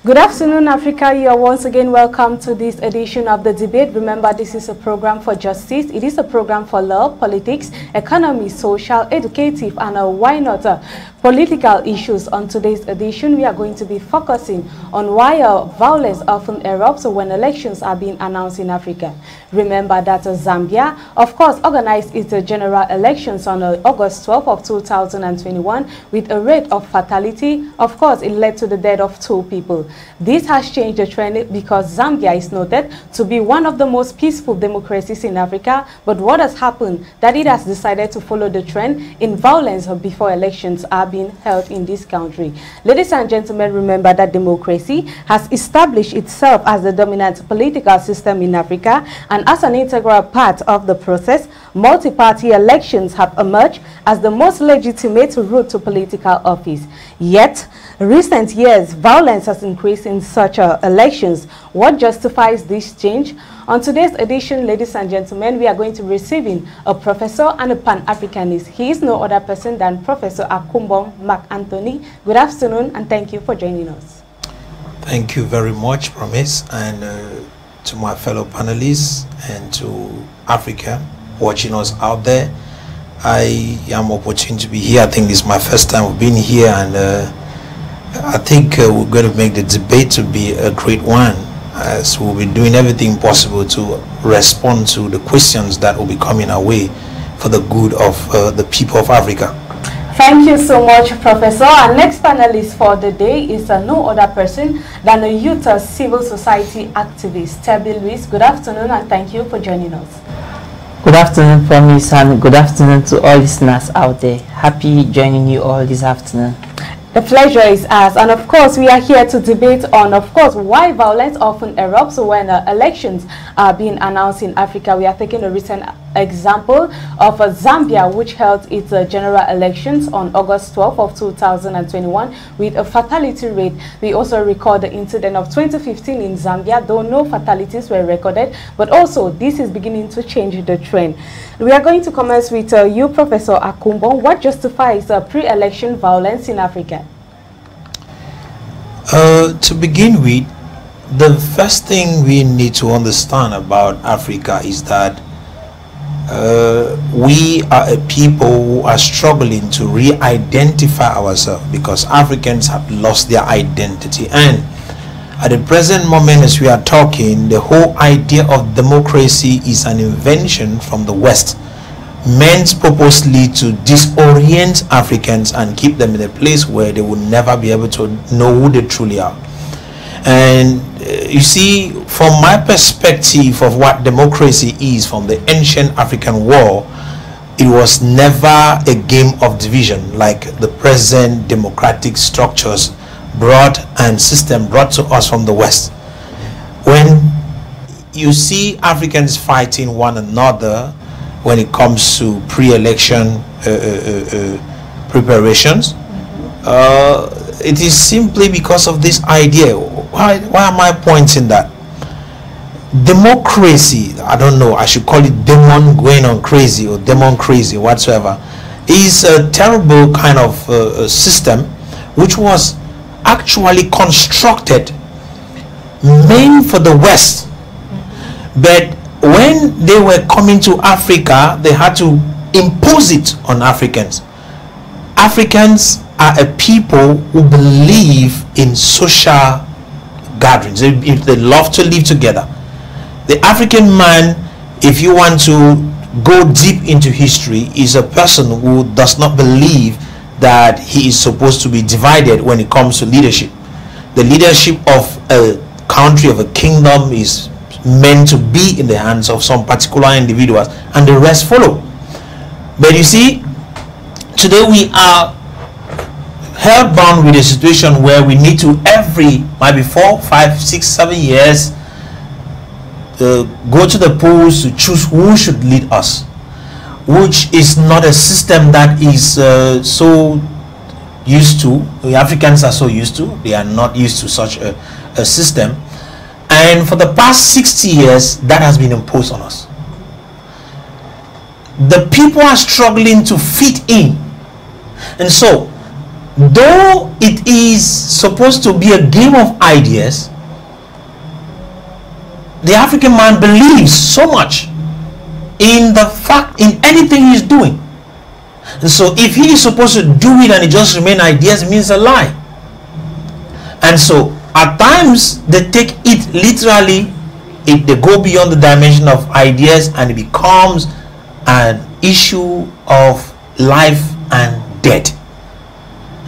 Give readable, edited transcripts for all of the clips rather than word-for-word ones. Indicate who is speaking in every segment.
Speaker 1: Good afternoon, Africa. You are once again welcome to this edition of The Debate. Remember, this is a program for justice. It is a program for law, politics, economy, social, educative, and why not political issues. On today's edition, we are going to be focusing on why violence often erupts when elections are being announced in Africa. Remember that Zambia, of course, organized its general elections on August 12th of 2021 with a rate of fatality. Of course, it led to the death of 2 people. This has changed the trend because Zambia is noted to be one of the most peaceful democracies in Africa. But what has happened that it has decided to follow the trend in violence before elections are being held in this country. Ladies and gentlemen, remember that democracy has established itself as the dominant political system in Africa, and as an integral part of the process, multi-party elections have emerged as the most legitimate route to political office. Yet, recent years, violence has increased in such elections. What justifies this change? On today's edition, ladies and gentlemen, we are going to be receiving a professor and a Pan-Africanist. He is no other person than Professor Akuhmbom Mark Anthony. Good afternoon, and thank you for joining us.
Speaker 2: Thank you very much, Promise, and to my fellow panelists and to Africa watching us out there. I am opportune to be here. I think this is my first time of being here, and I think we're going to make the debate to be a great one, as we'll be doing everything possible to respond to the questions that will be coming our way for the good of the people of Africa.
Speaker 1: Thank you so much, Professor. Our next panelist for the day is no other person than a youth civil society activist, Tebi. Good afternoon, and thank you for joining us.
Speaker 3: Good afternoon, Promise, and good afternoon to all listeners out there. Happy joining you all this afternoon.
Speaker 1: The pleasure is ours, and of course we are here to debate on, of course, why violence often erupts when elections are being announced in Africa. We are taking a recent example of Zambia, which held its general elections on August 12th of 2021 with a fatality rate. We also record the incident of 2015 in Zambia, though no fatalities were recorded, but also this is beginning to change the trend. We are going to commence with you, Professor Akuhmbom. What justifies pre-election violence in Africa?
Speaker 2: To begin with, the first thing we need to understand about Africa is that we are a people who are struggling to re-identify ourselves because Africans have lost their identity. And at the present moment as we are talking, the whole idea of democracy is an invention from the West, meant purposely to disorient Africans and keep them in a place where they will never be able to know who they truly are. And you see, from my perspective of what democracy is from the ancient African world, it was never a game of division like the present democratic structures brought and system brought to us from the West. When you see Africans fighting one another when it comes to pre-election preparations, it is simply because of this idea. Why am I pointing that? Democracy, I don't know, I should call it demon going on crazy or demon crazy, whatsoever, is a terrible kind of system which was actually constructed, meant for the West. But when they were coming to Africa, they had to impose it on Africans. Africans are a people who believe in social gatherings. They love to live together. The African man, if you want to go deep into history, is a person who does not believe that he is supposed to be divided when it comes to leadership. The leadership of a country, of a kingdom, is meant to be in the hands of some particular individuals, and the rest follow. But you see, today we are held bound with a situation where we need to maybe 4, 5, 6, 7 years go to the polls to choose who should lead us, which is not a system that is so used to. The Africans are so used to. They are not used to such a system. And for the past 60 years, that has been imposed on us. The people are struggling to fit in. And so, though it is supposed to be a game of ideas, the African man believes so much in the fact, in anything he's doing. And so if he is supposed to do it and it just remain ideas, it means a lie. And so at times they take it literally, they go beyond the dimension of ideas and it becomes an issue of life and death.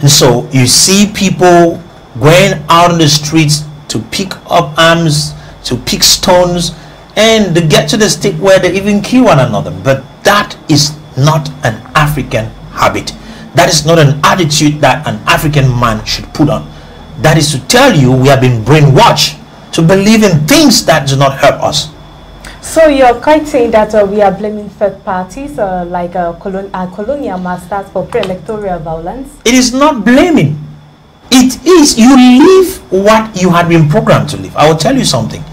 Speaker 2: And so you see people going out on the streets to pick up arms, to pick stones, and they get to the state where they even kill one another. But that is not an African habit. That is not an attitude that an African man should put on. That is to tell you we have been brainwashed to believe in things that do not help us.
Speaker 1: So you're quite saying that we are blaming third parties like colonial masters for pre-electoral violence?
Speaker 2: It is not blaming. It is, you live what you had been programmed to live. I will tell you something.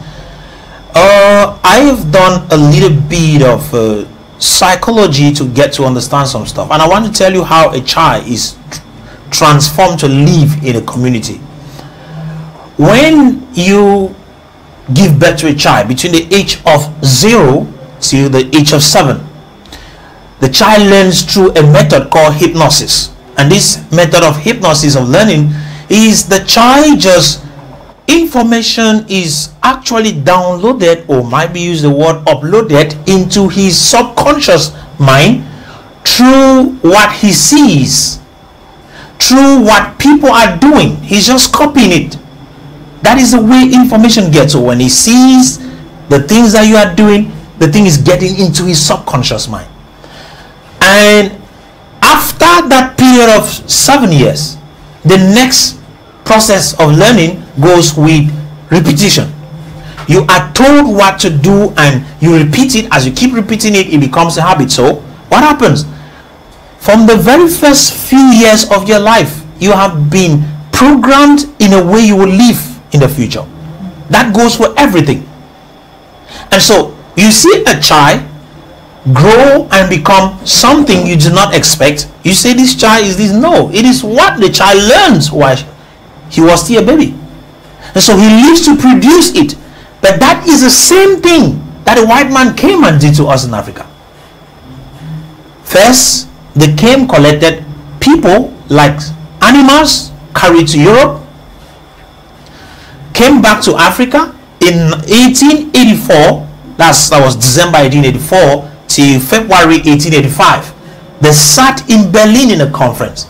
Speaker 2: I have done a little bit of psychology to get to understand some stuff, and I want to tell you how a child is transformed to live in a community. When you give birth to a child between the age of 0 till the age of 7, the child learns through a method called hypnosis. And this method of hypnosis, of learning, is the child just, information is actually downloaded, or might be used the word uploaded, into his subconscious mind through what he sees, through what people are doing. He's just copying it. That is the way information gets. So when he sees the things that you are doing, the thing is getting into his subconscious mind. And after that period of 7 years, the next process of learning goes with repetition. You are told what to do and you repeat it. As you keep repeating it, it becomes a habit. So what happens? From the very first few years of your life, you have been programmed in a way you will live in the future. That goes for everything. And so you see a child grow and become something you do not expect. You say this child is this. No, it is what the child learns while he was still a baby. And so he lives to produce it. But that is the same thing that a white man came and did to us in Africa. First, they came, collected people like animals, carried to Europe, came back to Africa in 1884. That was December 1884 till February 1885. They sat in Berlin in a conference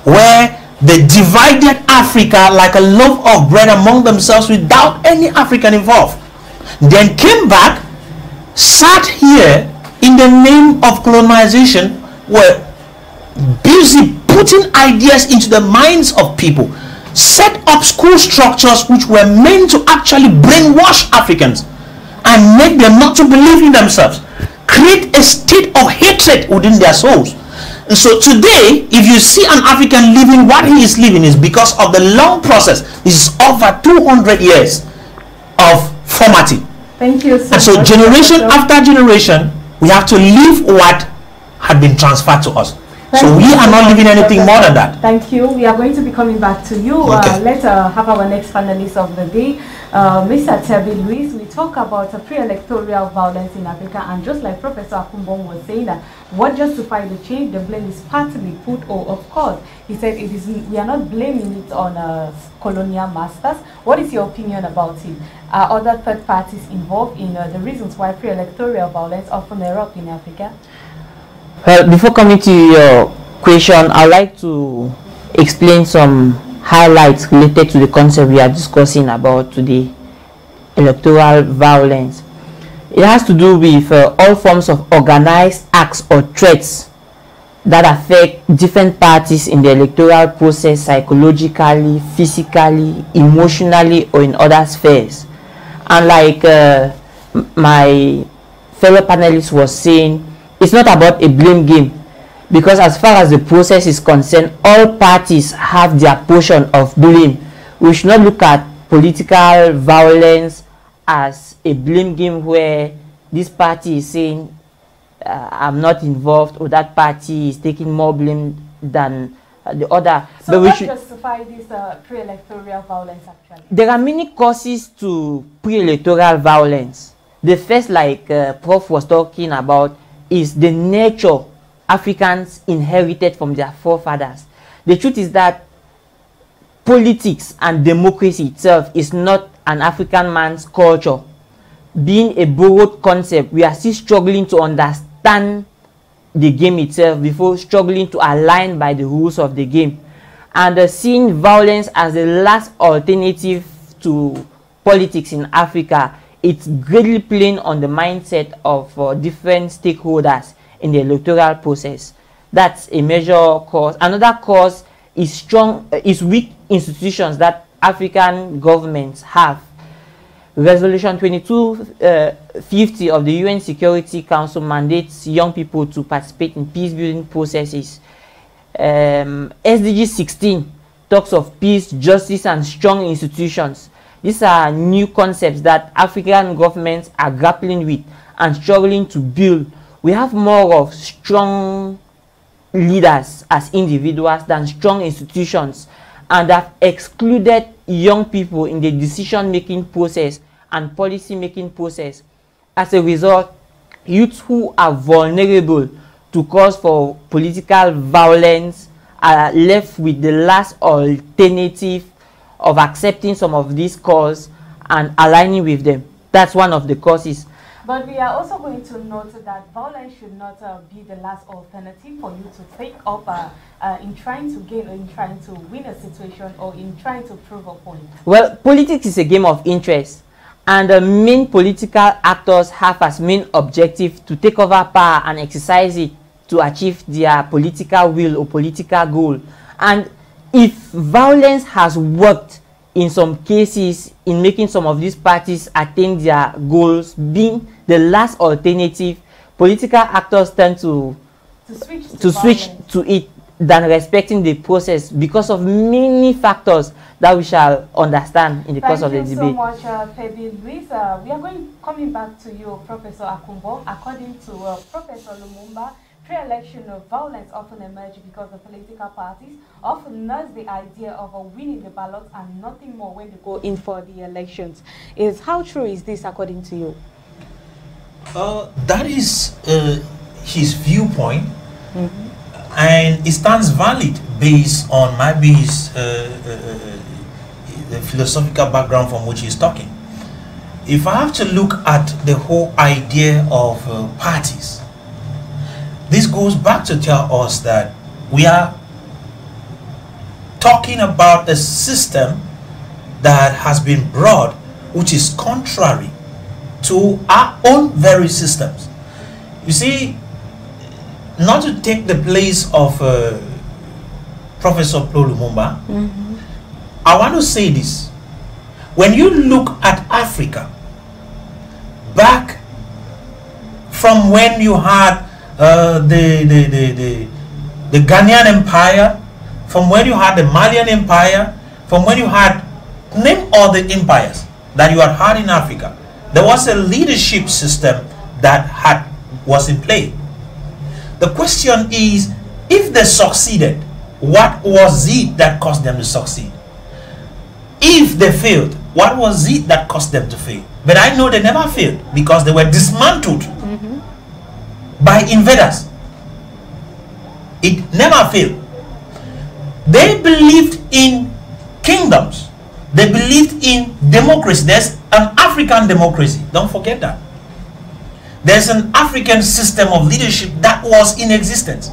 Speaker 2: where they divided Africa like a loaf of bread among themselves without any African involved. Then came back, sat here in the name of colonization, were busy putting ideas into the minds of people, set up school structures which were meant to actually brainwash Africans and make them not to believe in themselves, create a state of hatred within their souls. And so today, if you see an African living what he is living, is because of the long process. This is over 200 years of formatting.
Speaker 1: Thank you so much.
Speaker 2: And so generation after generation, we have to live what had been transferred to us. So we are not living anything more than that.
Speaker 1: Thank you. We are going to be coming back to you.
Speaker 2: Okay.
Speaker 1: Let's have our next panelist of the day, Mr. Tebi Luis. We talk about pre-electoral violence in Africa, and just like Professor Akuhmbom was saying, that what justifies the change, the blame is partly put, or of course, he said it is. We are not blaming it on colonial masters. What is your opinion about it? Are other third parties involved in the reasons why pre-electoral violence often erupt in Africa?
Speaker 3: Well, before coming to your question, I'd like to explain some highlights related to the concept we are discussing about today, electoral violence. It has to do with all forms of organized acts or threats that affect different parties in the electoral process psychologically, physically, emotionally, or in other spheres. And like my fellow panelist was saying, it's not about a blame game, because as far as the process is concerned, all parties have their portion of blame. We should not look at political violence as a blame game where this party is saying I'm not involved, or that party is taking more blame than the other.
Speaker 1: So what justifies this pre-electoral violence actually?
Speaker 3: There are many causes to pre-electoral violence. The first, like Prof was talking about, is the nature Africans inherited from their forefathers. The truth is that politics and democracy itself is not an African man's culture. Being a borrowed concept, we are still struggling to understand the game itself before struggling to align by the rules of the game. And seeing violence as the last alternative to politics in Africa, it's greatly playing on the mindset of different stakeholders in the electoral process. That's a major cause. Another cause is weak institutions that African governments have. Resolution 2250 of the UN Security Council mandates young people to participate in peace-building processes. SDG 16 talks of peace, justice, and strong institutions. These are new concepts that African governments are grappling with and struggling to build. We have more of strong leaders as individuals than strong institutions, and have excluded young people in the decision-making process and policy-making process. As a result, youths who are vulnerable to cause for political violence are left with the last alternative of accepting some of these calls and aligning with them. That's one of the causes.
Speaker 1: But we are also going to note that violence should not be the last alternative for you to take up in trying to gain or in trying to win a situation or in trying to prove a point.
Speaker 3: Well, politics is a game of interest, and the main political actors have as main objective to take over power and exercise it to achieve their political will or political goal. And if violence has worked in some cases in making some of these parties attain their goals, being the last alternative, political actors tend to switch to it than respecting the process because of many factors that we shall understand in the course of the debate.
Speaker 1: Thank you so much, Tebi. Luis, we are coming back to you, Professor Akuhmbom. According to Professor Lumumba, pre-election violence often emerges because the political parties often nurse the idea of winning the ballot and nothing more when they go in for the elections. How true is this according to you?
Speaker 2: That is his viewpoint, and it stands valid based on maybe the philosophical background from which he's talking. If I have to look at the whole idea of parties, this goes back to tell us that we are talking about a system that has been brought which is contrary to our own very systems. You see, not to take the place of Professor Lumumba, I want to say this. When you look at Africa, back from when you had the Ghanaian Empire, from when you had the Malian Empire, from when you had, name all the empires that you had in Africa, there was a leadership system that was in play. The question is, if they succeeded, what was it that caused them to succeed? If they failed, what was it that caused them to fail? But I know they never failed because they were dismantled by invaders. It never failed. They believed in kingdoms. They believed in democracy. There's an African democracy. Don't forget that. There's an African system of leadership that was in existence,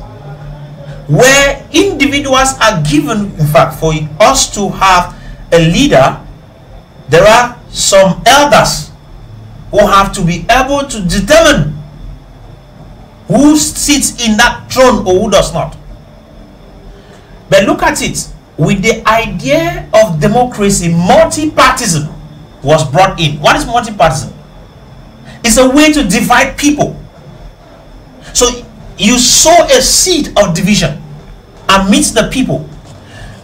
Speaker 2: where individuals are given, in fact, for us to have a leader, there are some elders who have to be able to determine who sits in that throne or who does not. But look at it, with the idea of democracy, multipartisan was brought in. What is multipartisan? It's a way to divide people. So you sow a seed of division amidst the people,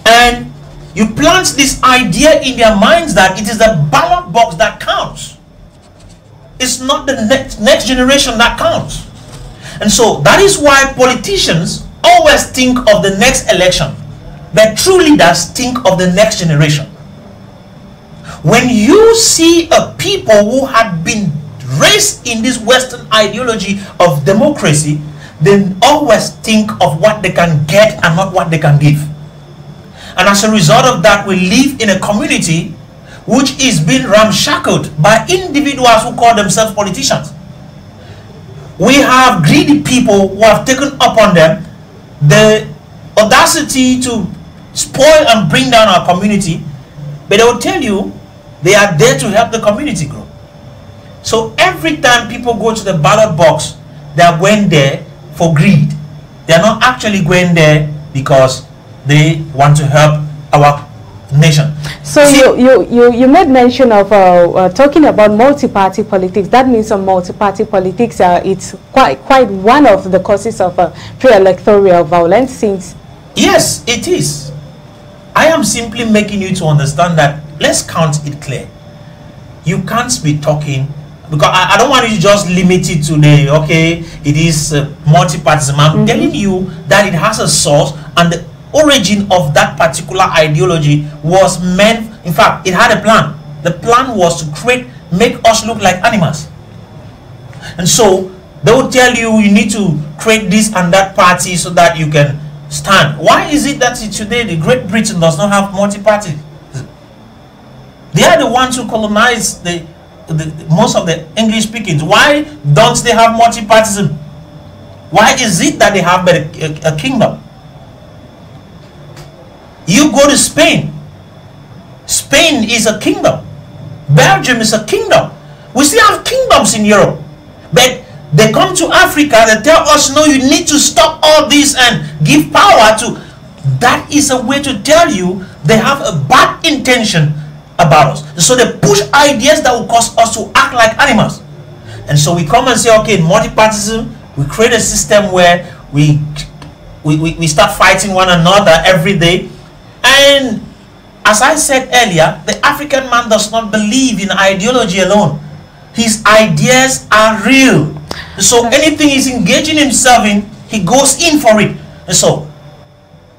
Speaker 2: and you plant this idea in their minds that it is the ballot box that counts. It's not the next generation that counts. And so that is why politicians always think of the next election But true leaders think of the next generation. When you see a people who had been raised in this Western ideology of democracy, they always think of what they can get and not what they can give. And as a result of that, we live in a community which is being ramshackled by individuals who call themselves politicians. We have greedy people who have taken upon them the audacity to spoil and bring down our community, but they will tell you they are there to help the community grow. So every time people go to the ballot box, they are going there for greed. They are not actually going there because they want to help our nation.
Speaker 1: So you made mention of talking about multi-party politics. That means on multi-party politics, it's quite one of the causes of pre-electoral violence. Since
Speaker 2: yes, it is. I am simply making you to understand that. Let's count it clear. You can't be talking, because I don't want you to just limit it to the, okay, it is multi-partisan. I'm telling you that it has a source, and the origin of that particular ideology was meant, in fact, it had a plan. The plan was to make us look like animals. And so they will tell you you need to create this and that party so that you can stand. Why is it that today the Great Britain does not have multi-party? They are the ones who colonized most of the English speakings. Why don't they have multi-partisan? Why is it that they have a kingdom? You go to Spain. Spain is a kingdom. Belgium is a kingdom. We still have kingdoms in Europe. But they come to Africa, they tell us, no, you need to stop all this and give power to. That is a way to tell you they have a bad intention about us. So they push ideas that will cause us to act like animals. And so we come and say, okay, multipartisan, we create a system where we start fighting one another every day. And as I said earlier, the African man does not believe in ideology alone. His ideas are real. So anything he's engaging himself in, he goes in for it. And so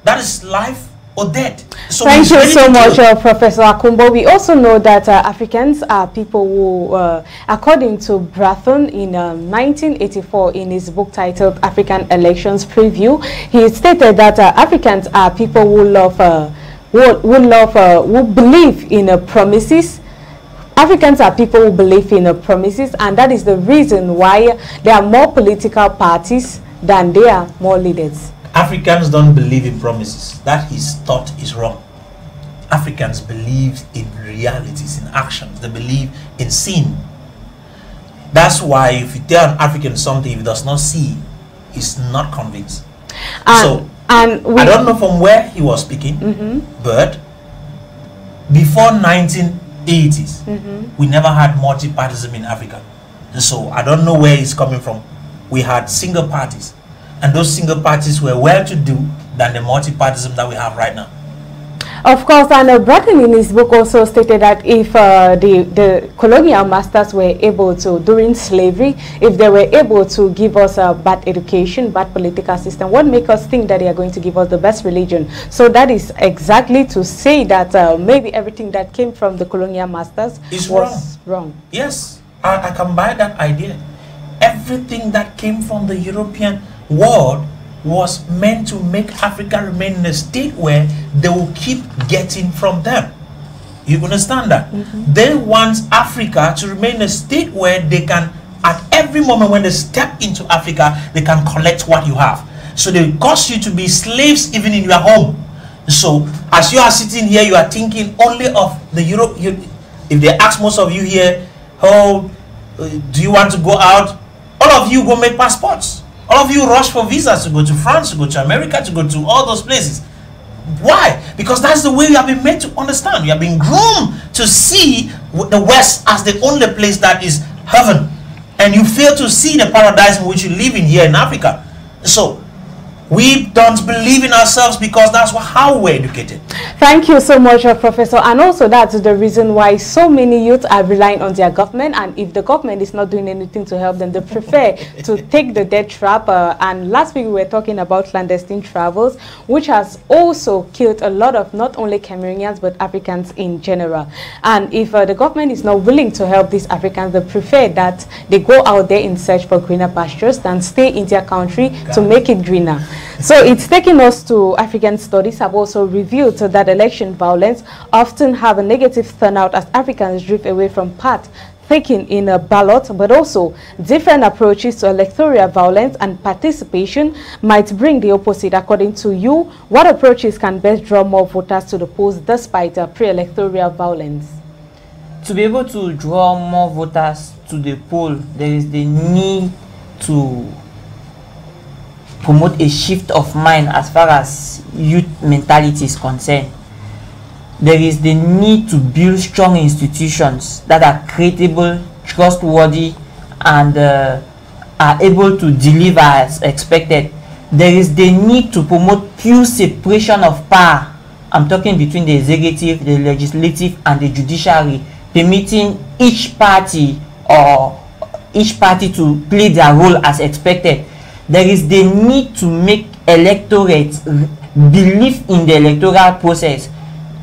Speaker 2: that is life or death. So
Speaker 1: thank you so much, Professor Akuhmbom. We also know that Africans are people who, according to Brathon in 1984, in his book titled African Elections Preview, he stated that Africans are people who believe in promises. Africans are people who believe in promises, and that is the reason why there are more political parties than there are more leaders.
Speaker 2: Africans don't believe in promises. That is thought is wrong. Africans believe in realities, in actions. They believe in sin. That's why if you tell an African something he does not see, he's not convinced. I don't know from where he was speaking, but before 1980s, we never had multipartisan in Africa. And so I don't know where he's coming from. We had single parties. And those single parties were well-to-do than the multi-partism that we have right now.
Speaker 1: Of course, and Brathon in his book also stated that if the colonial masters were able to, during slavery, if they were able to give us a bad education, bad political system, what makes us think that they are going to give us the best religion? So that is exactly to say that maybe everything that came from the colonial masters was wrong.
Speaker 2: Yes, I can buy that idea. Everything that came from the European world was meant to make Africa remain in a state where they will keep getting from them. You understand that? They want Africa to remain in a state where they can, at every moment when they step into Africa, they can collect what you have. So they cause you to be slaves even in your home. So as you are sitting here, you are thinking only of the Europe. If they ask most of you here, oh, do you want to go out? All of you go make passports. All of you rush for visas to go to France, to go to America, to go to all those places. Why? Because that's the way you have been made to understand. You have been groomed to see the West as the only place that is heaven. And you fail to see the paradise in which you live in here in Africa. So, We don't believe in ourselves because that's how we're educated.
Speaker 1: Thank you so much, Professor. And also that's the reason why so many youth are relying on their government, and if the government is not doing anything to help them, they prefer to take the debt trap. And last week we were talking about clandestine travels, which has also killed a lot of not only Cameroonians but Africans in general. And if the government is not willing to help these Africans, they prefer that they go out there in search for greener pastures than stay in their country to make it greener. So it's taking us to African studies have also revealed that election violence often have a negative turnout as Africans drift away from path taken in a ballot, but also different approaches to electoral violence and participation might bring the opposite. According to you, what approaches can best draw more voters to the polls despite pre-electoral violence?
Speaker 3: To be able to draw more voters to the poll, there is the need to promote a shift of mind as far as youth mentality is concerned. There is the need to build strong institutions that are credible, trustworthy, and are able to deliver as expected. There is the need to promote pure separation of power. I'm talking between the executive, the legislative, and the judiciary, permitting each party to play their role as expected. There is the need to make electorates believe in the electoral process,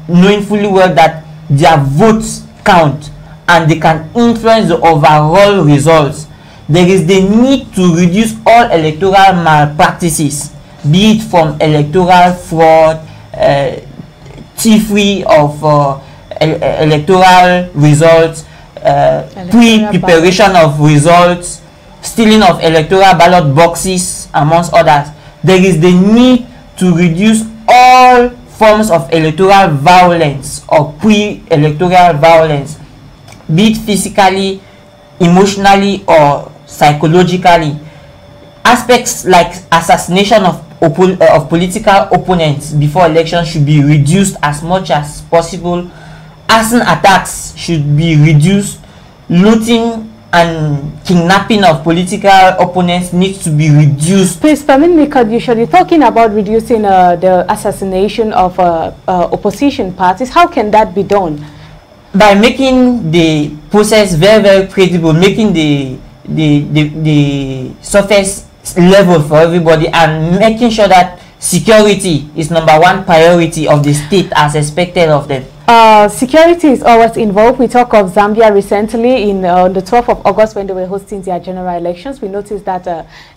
Speaker 3: knowing fully well that their votes count and they can influence the overall results. There is the need to reduce all electoral malpractices, be it from electoral fraud, thievery of electoral results, pre-preparation of results, stealing of electoral ballot boxes, amongst others. There is the need to reduce all forms of electoral violence or pre-electoral violence, be it physically, emotionally, or psychologically. Aspects like assassination of political opponents before elections should be reduced as much as possible. Arson attacks should be reduced. Looting and kidnapping of political opponents needs to be reduced. Please
Speaker 1: permit me cut you short. You're talking about reducing the assassination of opposition parties. How can that be done?
Speaker 3: By making the process very, very credible, making the surface level for everybody, and making sure that security is #1 priority of the state as expected of them.
Speaker 1: Security is always involved. We talk of Zambia recently on the 12th of August when they were hosting their general elections. We noticed that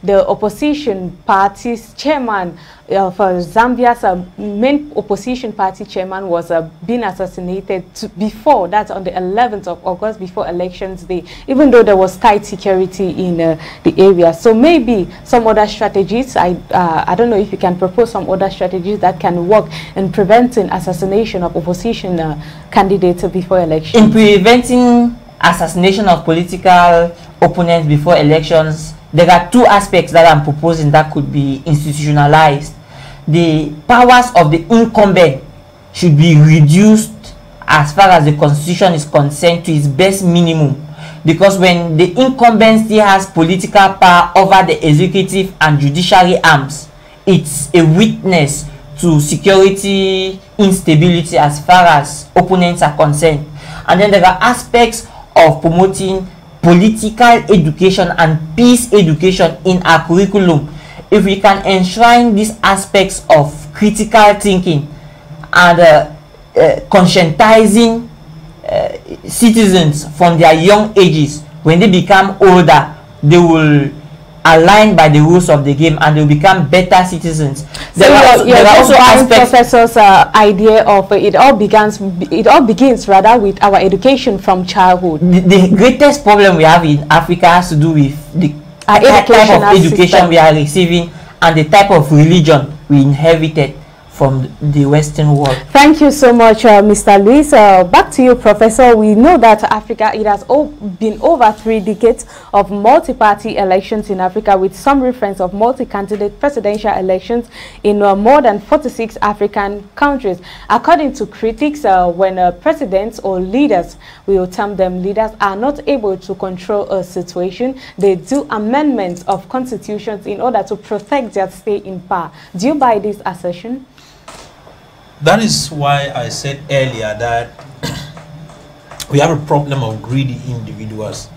Speaker 1: the opposition party's chairman for Zambia's main opposition party chairman was being assassinated before that, on the 11th of August, before elections day, even though there was tight security in the area. So maybe some other strategies, I don't know if you can propose some other strategies that can work in preventing assassination of opposition candidates before elections.
Speaker 3: In preventing assassination of political opponents before elections, there are two aspects that I'm proposing that could be institutionalized. The powers of the incumbent should be reduced as far as the constitution is concerned to its best minimum, because when the incumbent still has political power over the executive and judiciary arms, it's a witness to security instability as far as opponents are concerned. And then there are aspects of promoting political education and peace education in our curriculum. If we can enshrine these aspects of critical thinking and conscientizing citizens from their young ages, when they become older, they will align by the rules of the game and they will become better citizens. There are also aspects.
Speaker 1: Professor's idea of it all begins rather with our education from childhood.
Speaker 3: The greatest problem we have in Africa has to do with the type of education we are receiving and the type of religion we inherited from the Western world.
Speaker 1: Thank you so much, Mr. Luis. Back to you, Professor. We know that Africa, it has been over 3 decades of multi-party elections in Africa, with some reference of multi-candidate presidential elections in more than 46 African countries. According to critics, when presidents or leaders, we will term them leaders, are not able to control a situation, they do amendments of constitutions in order to protect their stay in power. Do you buy this assertion?
Speaker 2: That is why I said earlier that we have a problem of greedy individuals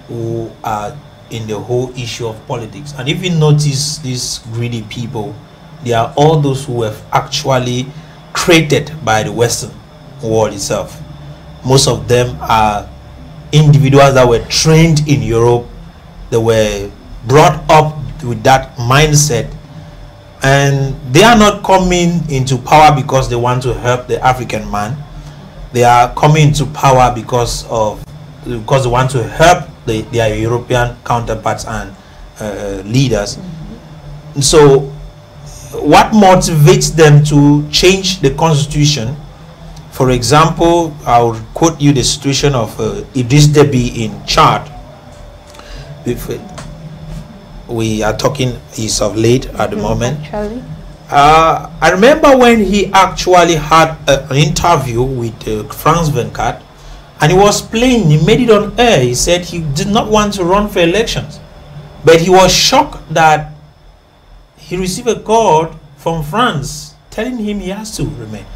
Speaker 2: who are in the whole issue of politics. And if you notice these greedy people, they are all those who have actually created by the Western world itself. Most of them are individuals that were trained in Europe. They were brought up with that mindset, and they are not coming into power because they want to help the African man. They are coming into power because they want to help their European counterparts and leaders. So what motivates them to change the constitution? For example, I'll quote you the situation of Idris Tebi in Chad. We are talking, he's of late at the moment. Actually, I remember when he actually had an interview with Franz Venkat, and he was playing, he made it on air. He said he did not want to run for elections, but he was shocked that he received a call from France telling him he has to remain.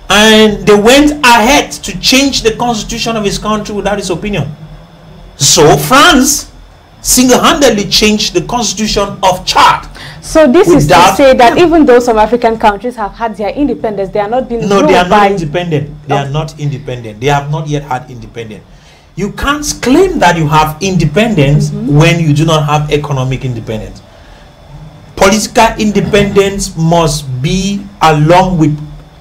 Speaker 2: And they went ahead to change the constitution of his country without his opinion. So France single-handedly changed the constitution of Chad.
Speaker 1: So this is to say that even though some African countries have had their independence, they are not being
Speaker 2: no, they are not independent. They are not independent. They have not yet had independence. You can't claim that you have independence when you do not have economic independence. Political independence must be along with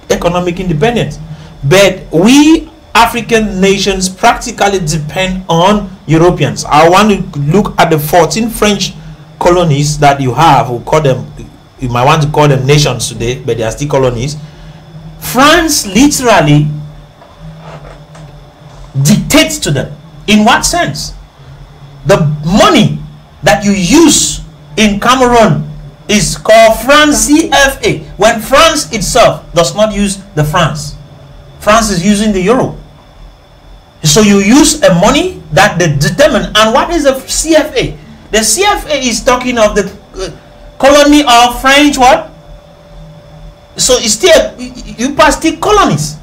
Speaker 2: economic independence. But we African nations practically depend on Europeans. I want to look at the 14 French colonies that you have. We'll call them, you might want to call them nations today, but they are still colonies. France literally dictates to them. In what sense? The money that you use in Cameroon is called France CFA, when France itself does not use the francs. France is using the euro. So you use a money that they determine. And what is the CFA? The CFA is talking of the colony of French what? So it's still, you pass still colonies.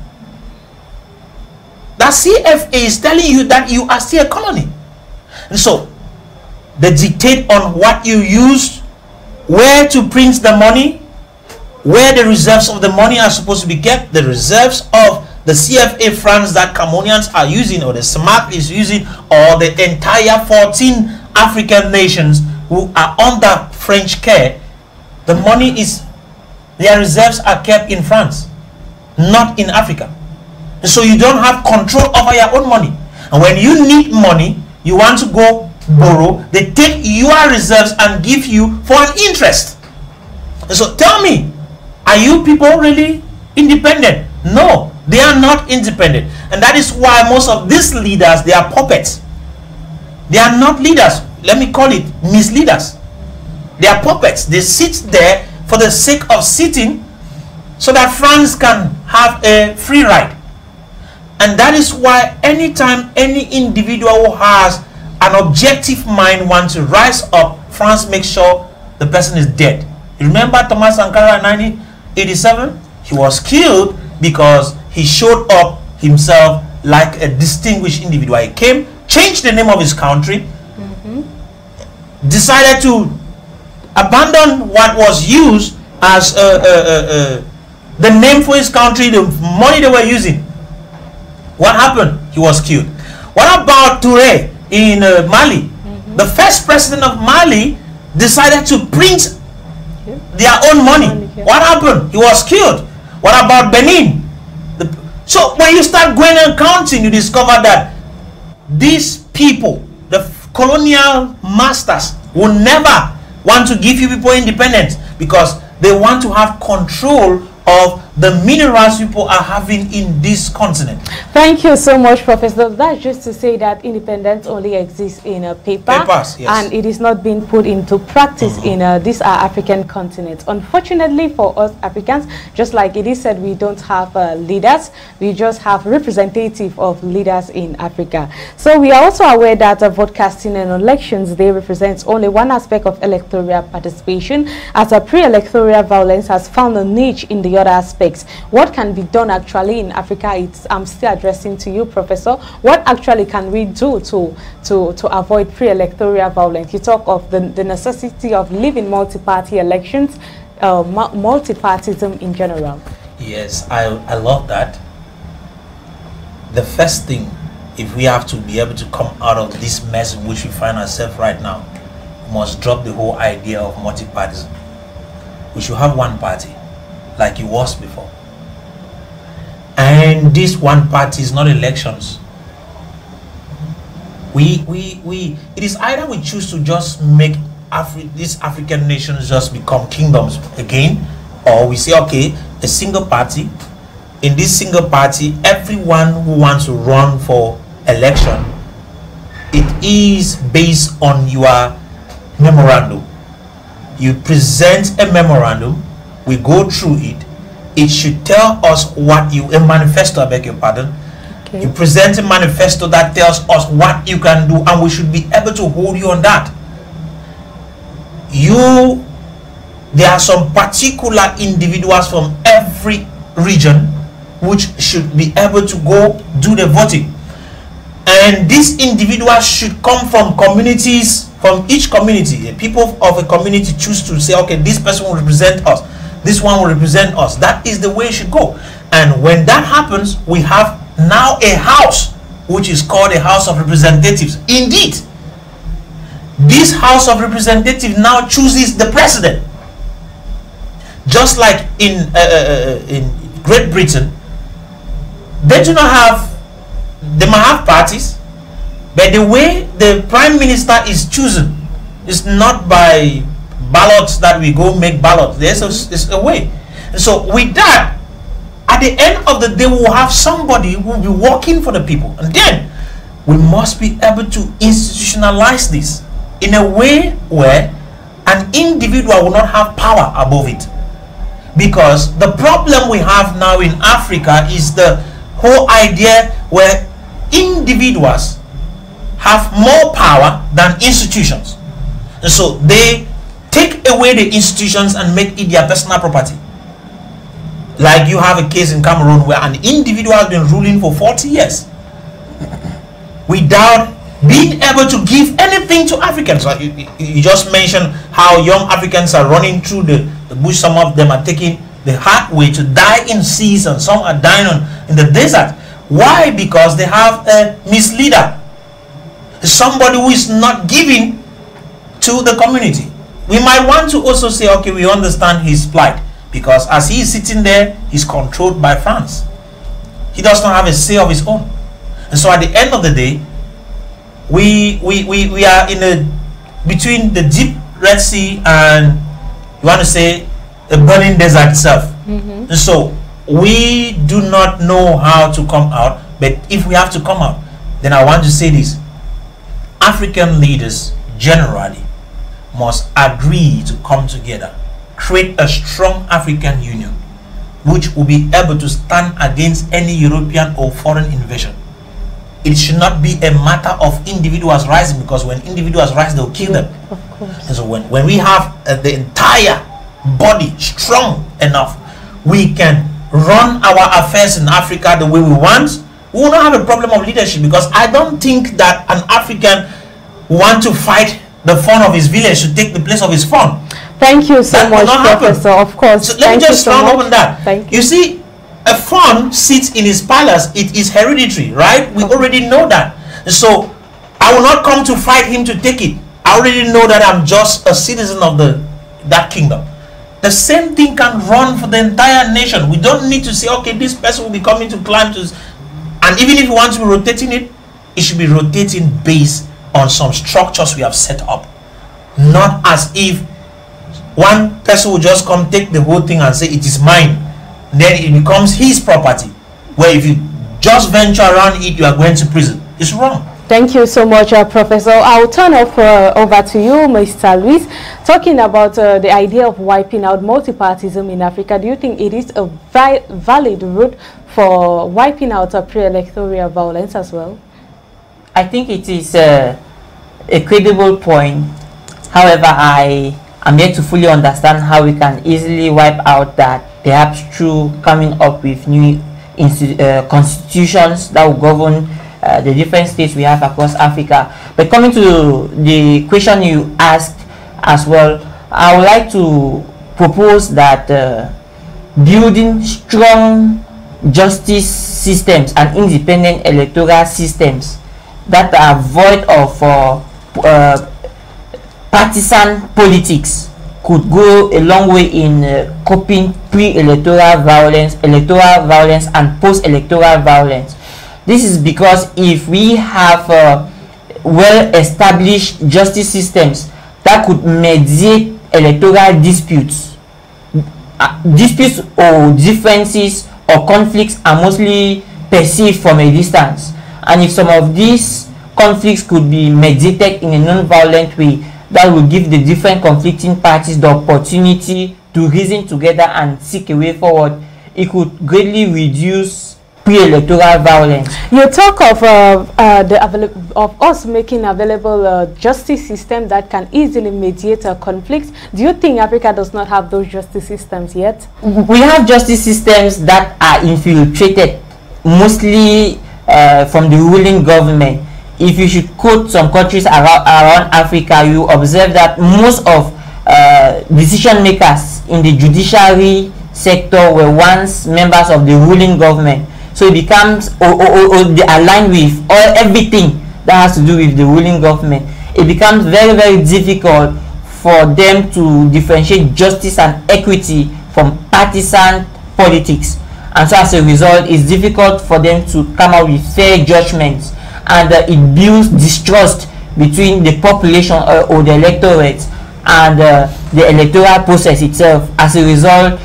Speaker 2: That CFA is telling you that you are still a colony. And so they dictate on what you use, where to print the money, where the reserves of the money are supposed to be kept, the reserves of the CFA francs that Cameroonians are using, or the SMAC is using, or the entire 14 African nations who are under French care, the money is, their reserves are kept in France, not in Africa. And so you don't have control over your own money. And when you need money, you want to go borrow, they take your reserves and give you for an interest. And so tell me, are you people really independent? No, they are not independent. And that is why most of these leaders, they are puppets. They are not leaders. Let me call it misleaders. They are puppets. They sit there for the sake of sitting so that France can have a free ride. And that is why anytime any individual who has an objective mind wants to rise up, France makes sure the person is dead. You remember Thomas Sankara in 1987? He was killed because he showed up himself like a distinguished individual. He came, changed the name of his country, decided to abandon what was used as the name for his country, the money they were using. What happened? He was killed. What about Touré in Mali? The first president of Mali decided to print their own money. What happened? He was killed. What about Benin? So when you start going and counting, you discover that these people, the colonial masters, will never want to give you people independence because they want to have control of the minerals people are having in this continent.
Speaker 1: Thank you so much, Professor. That's just to say that independence only exists in a
Speaker 2: Papers, yes.
Speaker 1: and it is not being put into practice in this African continent. Unfortunately for us Africans, just like it is said, we don't have leaders, we just have representative of leaders in Africa. So we are also aware that broadcasting and elections, they represent only one aspect of electoral participation, as a pre-electoral violence has found a niche in the other aspects. What can be done actually in Africa? I'm still addressing to you, Professor. What actually can we do to avoid pre-electoral violence? You talk of the necessity of living multi-party elections, multipartism in general.
Speaker 2: Yes, I love that. The first thing, if we have to be able to come out of this mess in which we find ourselves right now, we must drop the whole idea of multipartism. We should have one party, like it was before. And this one party is not elections. It is either we choose to just make these African nations just become kingdoms again, or we say, okay, a single party. In this single party, everyone who wants to run for election, it is based on your memorandum. You present a memorandum, we go through it. It should tell us what a manifesto, I beg your pardon. Okay. You present a manifesto that tells us what you can do, and we should be able to hold you on that. There are some particular individuals from every region which should be able to go do the voting. And these individuals should come from communities, from each community. The people of a community choose to say, okay, this person will represent us, this one will represent us. That is the way it should go. And when that happens, we have now a house which is called a House of Representatives. Indeed, this House of Representatives now chooses the president. Just like in Great Britain, they do not have, they might have parties, but the way the prime minister is chosen is not by ballots that we go make ballots. There's a way. And so with that, at the end of the day, we will have somebody who will be working for the people. And then we must be able to institutionalize this in a way where an individual will not have power above it. Because the problem we have now in Africa is the whole idea where individuals have more power than institutions. And so they take away the institutions and make it their personal property. Like you have a case in Cameroon where an individual has been ruling for 40 years without being able to give anything to Africans. Like you just mentioned how young Africans are running through the bush. Some of them are taking the hard way to die in seas, and some are dying in the desert. Why? Because they have a misleader, somebody who is not giving to the community. We might want to also say, okay, we understand his plight, because as he is sitting there, he's controlled by France. He does not have a say of his own. And so at the end of the day, we are in between the deep Red Sea and, you want to say, a burning desert itself. And so we do not know how to come out, but if we have to come out, then I want to say this: African leaders generally must agree to come together, create a strong African Union which will be able to stand against any European or foreign invasion. It should not be a matter of individuals rising, because when individuals rise, they'll kill them.
Speaker 1: Of course.
Speaker 2: And so when we have the entire body strong enough, we can run our affairs in Africa the way we want. We will not have a problem of leadership, because I don't think that an African want to fight the fawn of his village to take the place of his fawn.
Speaker 1: Thank you so much, Professor. Of course.
Speaker 2: So let me just round up on that.
Speaker 1: Thank you.
Speaker 2: You see, a fawn sits in his palace. It is hereditary, right? We already know that. So I will not come to fight him to take it. I already know that I'm just a citizen of that kingdom. The same thing can run for the entire nation. We don't need to say, okay, this person will be coming to climb to, and even if we want to be rotating it, it should be rotating based on some structures we have set up. Not as if one person will just come take the whole thing and say it is mine. then it becomes his property, where if you just venture around it, you are going to prison. It's wrong.
Speaker 1: Thank you so much, Professor. I'll turn over to you, Mr. Luis. Talking about the idea of wiping out multipartism in Africa, do you think it is a valid route for wiping out pre-electoral violence as well?
Speaker 3: I think it is a credible point. However, I am yet to fully understand how we can easily wipe out that, perhaps through coming up with new constitutions that will govern the different states we have across Africa. But coming to the question you asked as well, I would like to propose that building strong justice systems and independent electoral systems that are void of partisan politics could go a long way in coping pre-electoral violence, electoral violence, and post-electoral violence. This is because if we have well-established justice systems that could mediate electoral disputes, disputes or differences or conflicts are mostly perceived from a distance, and if some of these conflicts could be mediated in a non-violent way, that will give the different conflicting parties the opportunity to reason together and seek a way forward, it could greatly reduce pre-electoral violence.
Speaker 1: You talk of us making available justice system that can easily mediate conflicts. Do you think Africa does not have those justice systems yet?
Speaker 3: We have justice systems that are infiltrated mostly from the ruling government. If you should quote some countries around Africa, you observe that most of decision makers in the judiciary sector were once members of the ruling government. So it becomes they align with everything that has to do with the ruling government. It becomes very, very difficult for them to differentiate justice and equity from partisan politics. And so as a result, it's difficult for them to come out with fair judgments, and it builds distrust between the population or the electorate and the electoral process itself. As a result,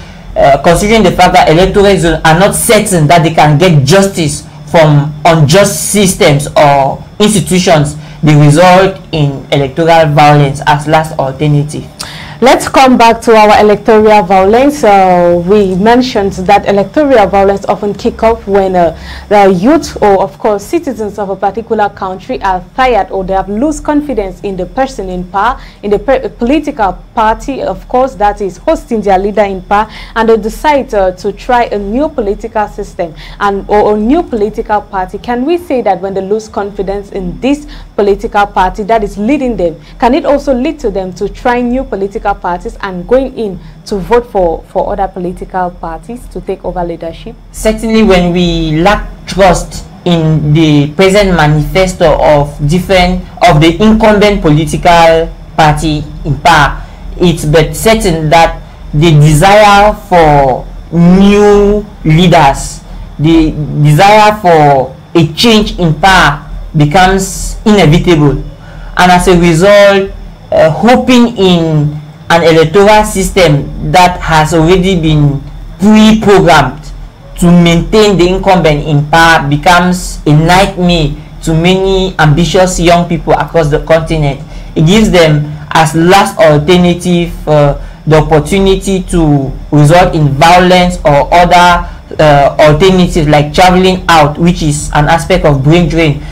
Speaker 3: considering the fact that electorates are not certain that they can get justice from unjust systems or institutions, they result in electoral violence as last alternative.
Speaker 1: Let's come back to our electoral violence. We mentioned that electoral violence often kick off when the youth or, of course, citizens of a particular country are tired or they have lost confidence in the person in power, in the political party, of course, that is hosting their leader in power, and they decide to try a new political system or a new political party. Can we say that when they lose confidence in this political party that is leading them, can it also lead to them to try new political parties and going in to vote for other political parties to take over leadership?
Speaker 3: Certainly, when we lack trust in the present manifesto of the incumbent political party in power, it's but certain that the desire for new leaders, the desire for a change in power becomes inevitable, and as a result, hoping in an electoral system that has already been pre-programmed to maintain the incumbent in power becomes a nightmare to many ambitious young people across the continent. It gives them as last alternative the opportunity to result in violence or other alternatives like traveling out, which is an aspect of brain drain.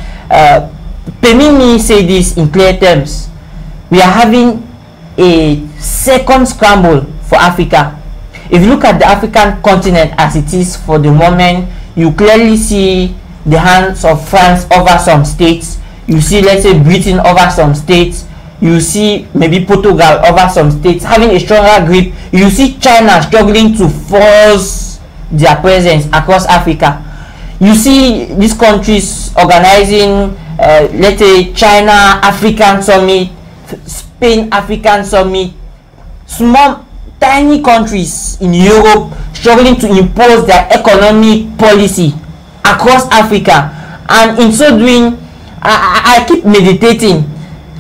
Speaker 3: Permit me say this in clear terms. We are having a second scramble for Africa. If you look at the African continent as it is for the moment, you clearly see the hands of France over some states. You see, let's say, Britain over some states. You see maybe Portugal over some states having a stronger grip. You see China struggling to force their presence across Africa. You see these countries organizing, let's say, China African Summit, Spain African Summit, small tiny countries in Europe struggling to impose their economic policy across Africa. And in so doing, I keep meditating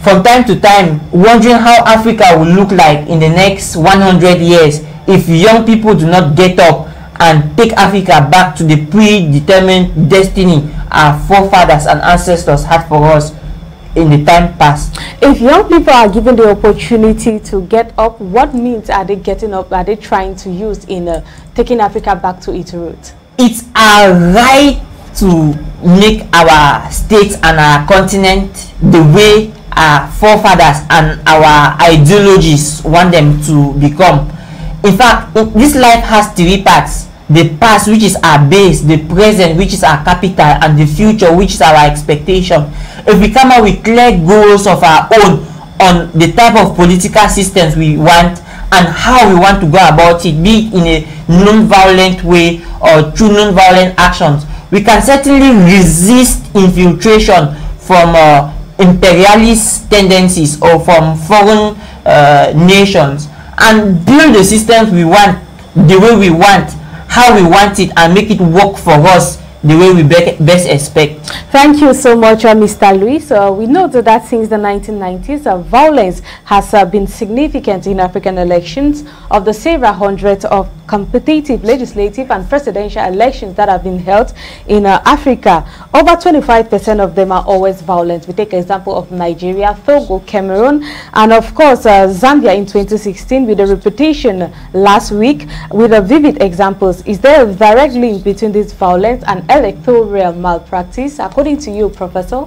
Speaker 3: from time to time, wondering how Africa will look like in the next 100 years if young people do not get up and take Africa back to the predetermined destiny our forefathers and ancestors had for us in the time past.
Speaker 1: If young people are given the opportunity to get up, what means are they getting up? Are they trying to use in taking Africa back to its roots?
Speaker 3: It's our right to make our states and our continent the way our forefathers and our ideologies want them to become. In fact, this life has three parts: the past, which is our base; the present, which is our capital; and the future, which is our expectation. If we come up with clear goals of our own on the type of political systems we want and how we want to go about it, be it in a non-violent way or through non-violent actions, we can certainly resist infiltration from imperialist tendencies or from foreign nations, and build the systems we want, the way we want, how we want it, and make it work for us the way we best expect.
Speaker 1: Thank you so much, Mr. Luis. We know that since the 1990s, violence has been significant in African elections. Of the several hundreds of competitive legislative and presidential elections that have been held in Africa, over 25% of them are always violent. We take an example of Nigeria, Togo, Cameroon, and of course Zambia in 2016, with a repetition last week with vivid examples. Is there a direct link between this violence and electoral malpractice, according to you, Professor?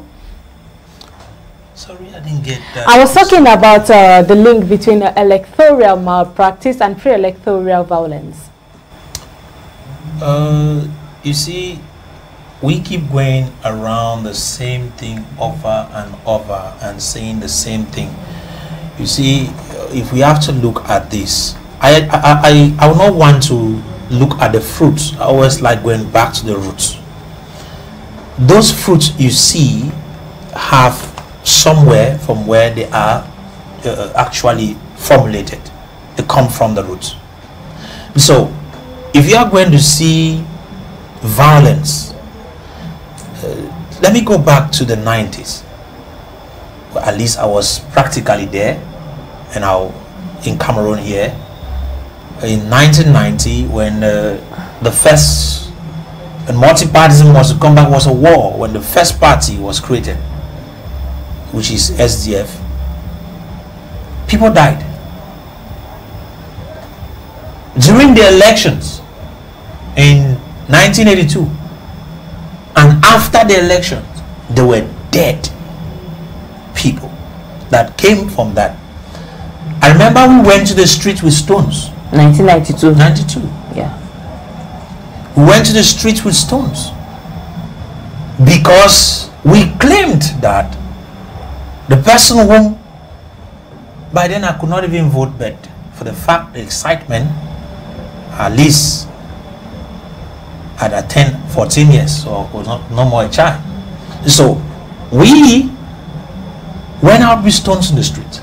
Speaker 2: Sorry, I didn't get that.
Speaker 1: I was talking about the link between electoral malpractice and pre-electoral violence.
Speaker 2: You see, we keep going around the same thing over and over and saying the same thing. You see, if we have to look at this, I would not want to look at the fruits. I always like going back to the roots. Those fruits you see have somewhere from where they are actually formulated. They come from the roots. So if you are going to see violence, let me go back to the 90s. Well, at least I was practically there, and in Cameroon here in 1990, when the first multipartisan was to come back, was a war when the first party was created, which is SDF. People died. During the elections in 1982 and after the elections, there were dead people that came from that. I remember we went to the streets with stones.
Speaker 3: 1992.
Speaker 2: 92.
Speaker 3: Yeah.
Speaker 2: We went to the streets with stones because we claimed that the person whom, by then I could not even vote, but for the fact, the excitement, at least at 10, 14 years, so I was no more a child. So we went out with stones in the street.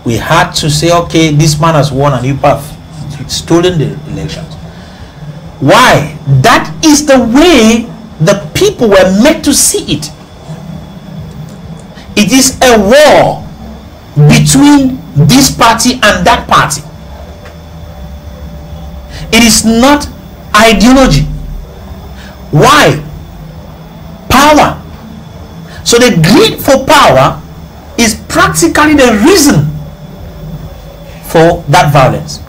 Speaker 2: We had to say, okay, this man has won and you have stolen the elections. Why? That is the way the people were meant to see it. It is a war between this party and that party. It is not ideology. Why? Power. So the greed for power is practically the reason for that violence,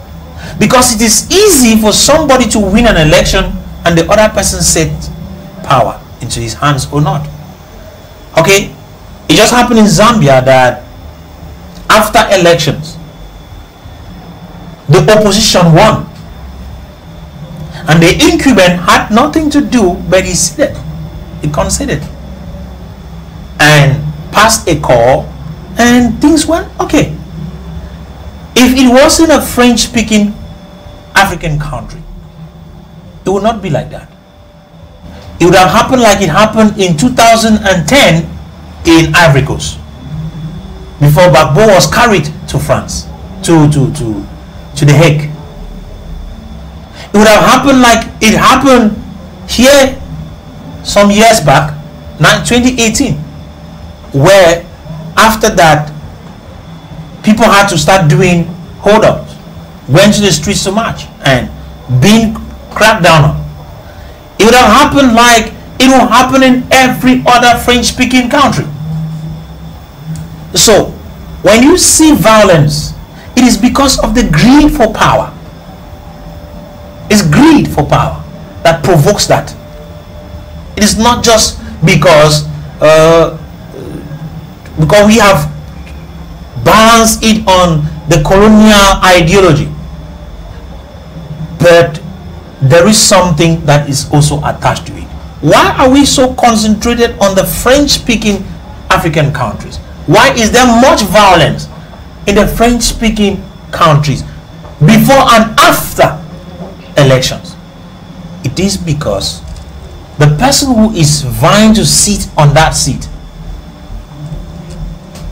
Speaker 2: because it is easy for somebody to win an election and the other person set power into his hands or not. Okay, it just happened in Zambia that after elections the opposition won and the incumbent had nothing to do, but he conceded and passed a call and things went okay. If it wasn't a French-speaking African country, it would not be like that. It would have happened like it happened in 2010 in Ivory Coast, before Gbagbo was carried to France, to The Hague. It would have happened like it happened here some years back, 2018, where after that people had to start doing hold-ups, went to the streets to march, and being cracked down on. It would have happened like it will happen in every other French-speaking country. So, when you see violence, it is because of the greed for power. It's greed for power that provokes that. It is not just because we have balanced it on the colonial ideology, but there is something that is also attached to it. Why are we so concentrated on the French-speaking African countries? Why is there much violence in the French-speaking countries before and after elections? It is because the person who is vying to sit on that seat,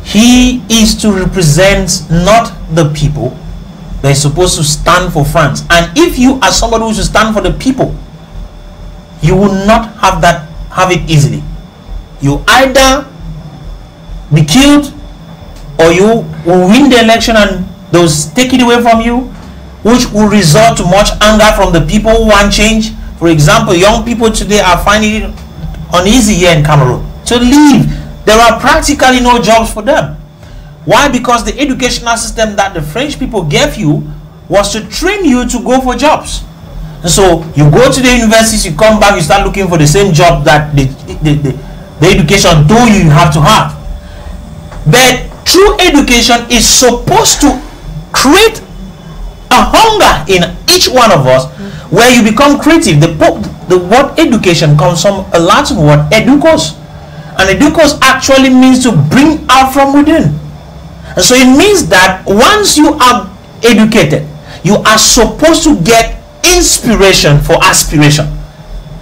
Speaker 2: he is to represent not the people. They're supposed to stand for France. And if you are somebody who should stand for the people, you will not have it easily. You either be killed, or you will win the election and they'll take it away from you, which will result to much anger from the people who want change. For example, young people today are finding it uneasy here in Cameroon to leave. There are practically no jobs for them. Why? Because the educational system that the French people gave you was to train you to go for jobs. And so you go to the universities, you come back, you start looking for the same job that the education told you have to have. But true education is supposed to create a hunger in each one of us, where you become creative. The word education comes from a Latin word educos, and educos actually means to bring out from within. And so it means that once you are educated, you are supposed to get inspiration for aspiration.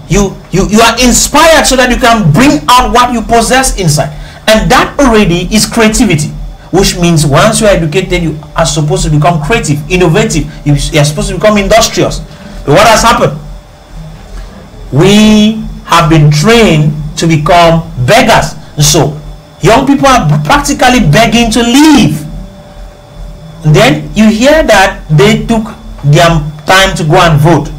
Speaker 2: You are inspired so that you can bring out what you possess inside, and that already is creativity. Which means once you are educated, you are supposed to become creative, innovative. You are supposed to become industrious. But what has happened? We have been trained to become beggars. So young people are practically begging to leave. And then you hear that they took their time to go and vote.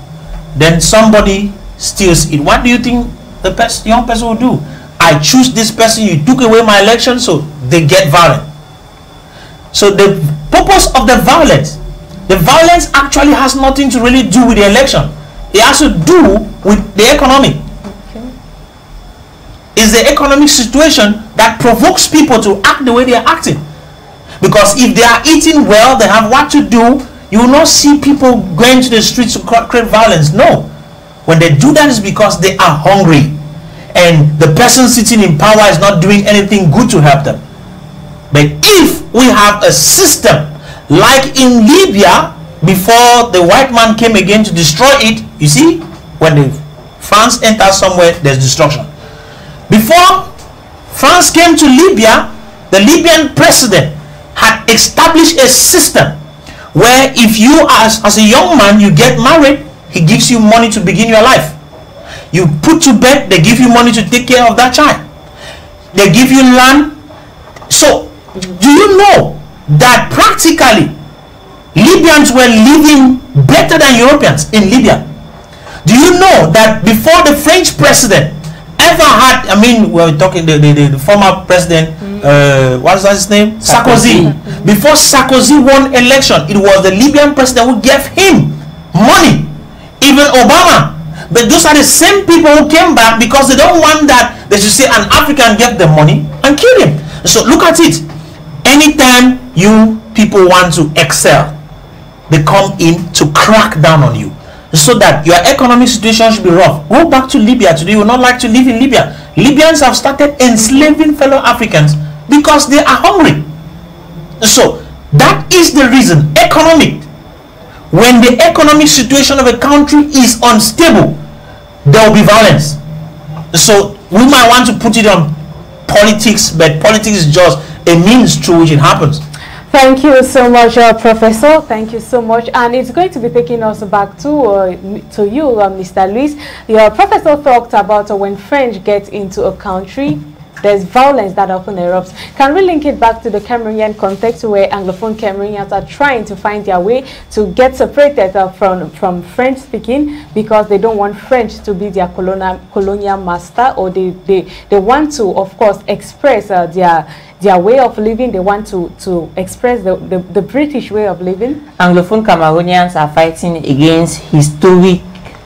Speaker 2: Then somebody steals it. What do you think the young person will do? I choose this person, you took away my election, so they get violent. So the purpose of the violence actually has nothing to really do with the election. It has to do with the economy. Okay. It's the economic situation that provokes people to act the way they are acting. Because if they are eating well, they have what to do, you will not see people going to the streets to create violence. No. When they do that, it's because they are hungry. And the person sitting in power is not doing anything good to help them. But if we have a system like in Libya, before the white man came again to destroy it, you see, when France enters somewhere, there's destruction. Before France came to Libya, the Libyan president had established a system where if you as a young man, you get married, he gives you money to begin your life. You put to bed, they give you money to take care of that child. They give you land. So, do you know that practically Libyans were living better than Europeans in Libya? Do you know that before the French president ever had, I mean, we're talking the former president, what is his name? Sarkozy. Before Sarkozy won election, it was the Libyan president who gave him money. Even Obama. But those are the same people who came back because they don't want that they should say an African gave them money and kill him. So look at it. Anytime you people want to excel, they come in to crack down on you so that your economic situation should be rough. Go back to Libya today. You would not like to live in Libya. Libyans have started enslaving fellow Africans because they are hungry. So that is the reason. Economic. When the economic situation of a country is unstable, there will be violence. So we might want to put it on politics, but politics is just a means through which it happens.
Speaker 1: Thank you so much, Professor. Thank you so much. And it's going to be taking us back to you, Mr. Luis. Your professor talked about when French get into a country, there's violence that often erupts. Can we link it back to the Cameroonian context where Anglophone Cameroonians are trying to find their way to get separated from French speaking because they don't want French to be their colonial master, or they want to, of course, express their way of living. They want to express the British way of living. Anglophone Cameroonians are fighting against historic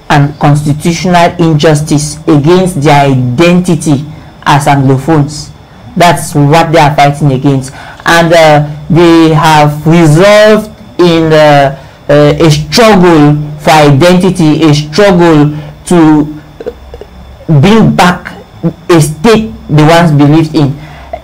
Speaker 1: and constitutional injustice, against their identity as Anglophones. That's what they are fighting against, and they have resolved in a struggle for identity, a struggle to bring back a state they once believed in.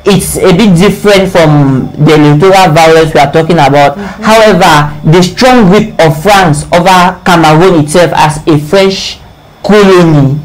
Speaker 1: It's a bit different from the electoral violence we are talking about. However, the strong grip of France over Cameroon itself as a French colony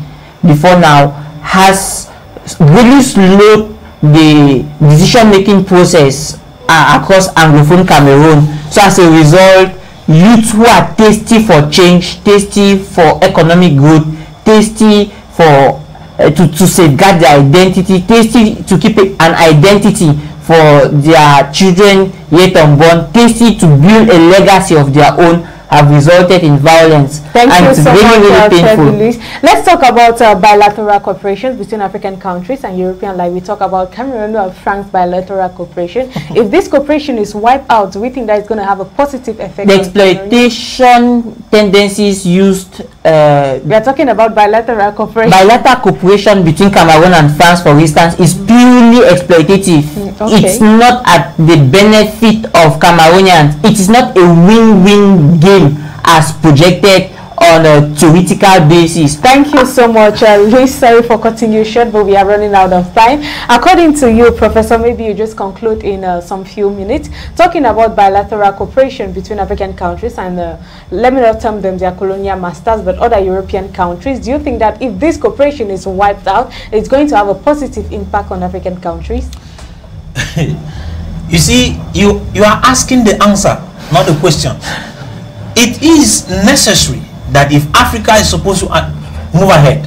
Speaker 1: before now has really slowed the decision-making process across Anglophone Cameroon. So as a result, youths who are thirsty for change, thirsty for economic growth, thirsty for to safeguard their identity, tasty to keep an identity for their children yet unborn, tasty to build a legacy of their own, have resulted in violence. Thank you so much, Tebi. Let's talk about bilateral cooperation between African countries and European. Like we talk about Cameroon and France bilateral cooperation. If this cooperation is wiped out, do we think that it's going to have a positive effect? The exploitation tendencies used. We are talking about bilateral cooperation. Bilateral cooperation between Cameroon and France, for instance, is purely exploitative. It's not at the benefit of Cameroonians. It is not a win-win game as projected on a theoretical basis. Thank you so much, Luis. Sorry for cutting you short, but we are running out of time. According to you, Professor, maybe you just conclude in some few minutes talking about bilateral cooperation between African countries and let me not term them their colonial masters, but other European countries. Do you think that if this cooperation is wiped out, it's going to have a positive impact on African countries?
Speaker 2: You see, you are asking the answer, not the question. It is necessary that if Africa is supposed to move ahead,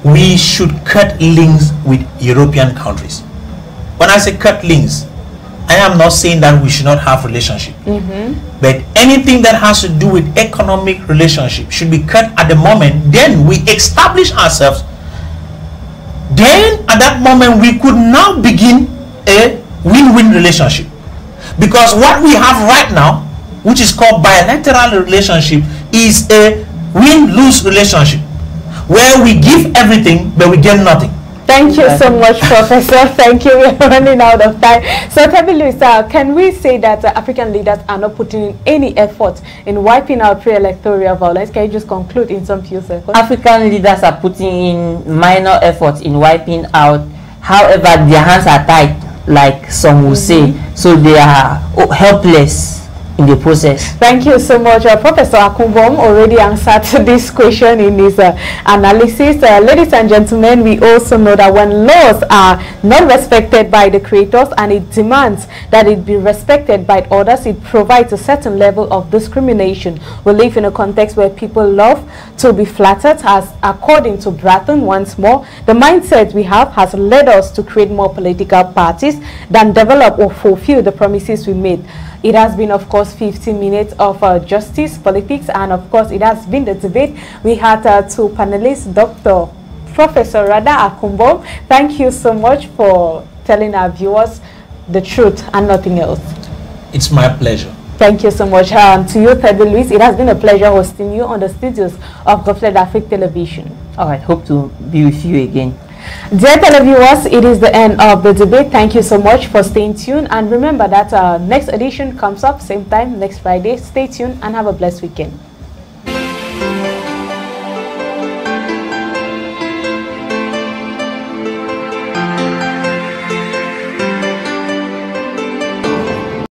Speaker 2: we should cut links with European countries. When I say cut links, I am not saying that we should not have relationship. But anything that has to do with economic relationship should be cut at the moment. Then we establish ourselves. Then at that moment we could now begin a win-win relationship. Because what we have right now, which is called bilateral relationship, is a win-lose relationship where we give everything but we get nothing. Thank you so much, Professor. Thank you. We're running out of time. So, Tebi, can we say that African leaders are not putting in any effort in wiping out pre-electoral violence? Can you just conclude in some few seconds? African leaders are putting in minor efforts in wiping out. However, their hands are tied, like some will say. So they are helpless in the process. Thank you so much. Professor Akuhmbom already answered this question in his analysis. Ladies and gentlemen, we also know that when laws are not respected by the creators and it demands that it be respected by others, it provides a certain level of discrimination. We live in a context where people love to be flattered, as according to Bratton, once more, the mindset we have has led us to create more political parties than develop or fulfill the promises we made. It has been, of course, 15 minutes of justice, politics, and of course, it has been the debate. We had two panelists, Professor Akuhmbom. Thank you so much for telling our viewers the truth and nothing else. It's my pleasure. Thank you so much. To you, Tebi, it has been a pleasure hosting you on the studios of Goflet Afrique Television. All right, hope to be with you again. Dear televiewers, it is the end of the debate. Thank you so much for staying tuned, and remember that next edition comes up same time next Friday. Stay tuned and have a blessed weekend.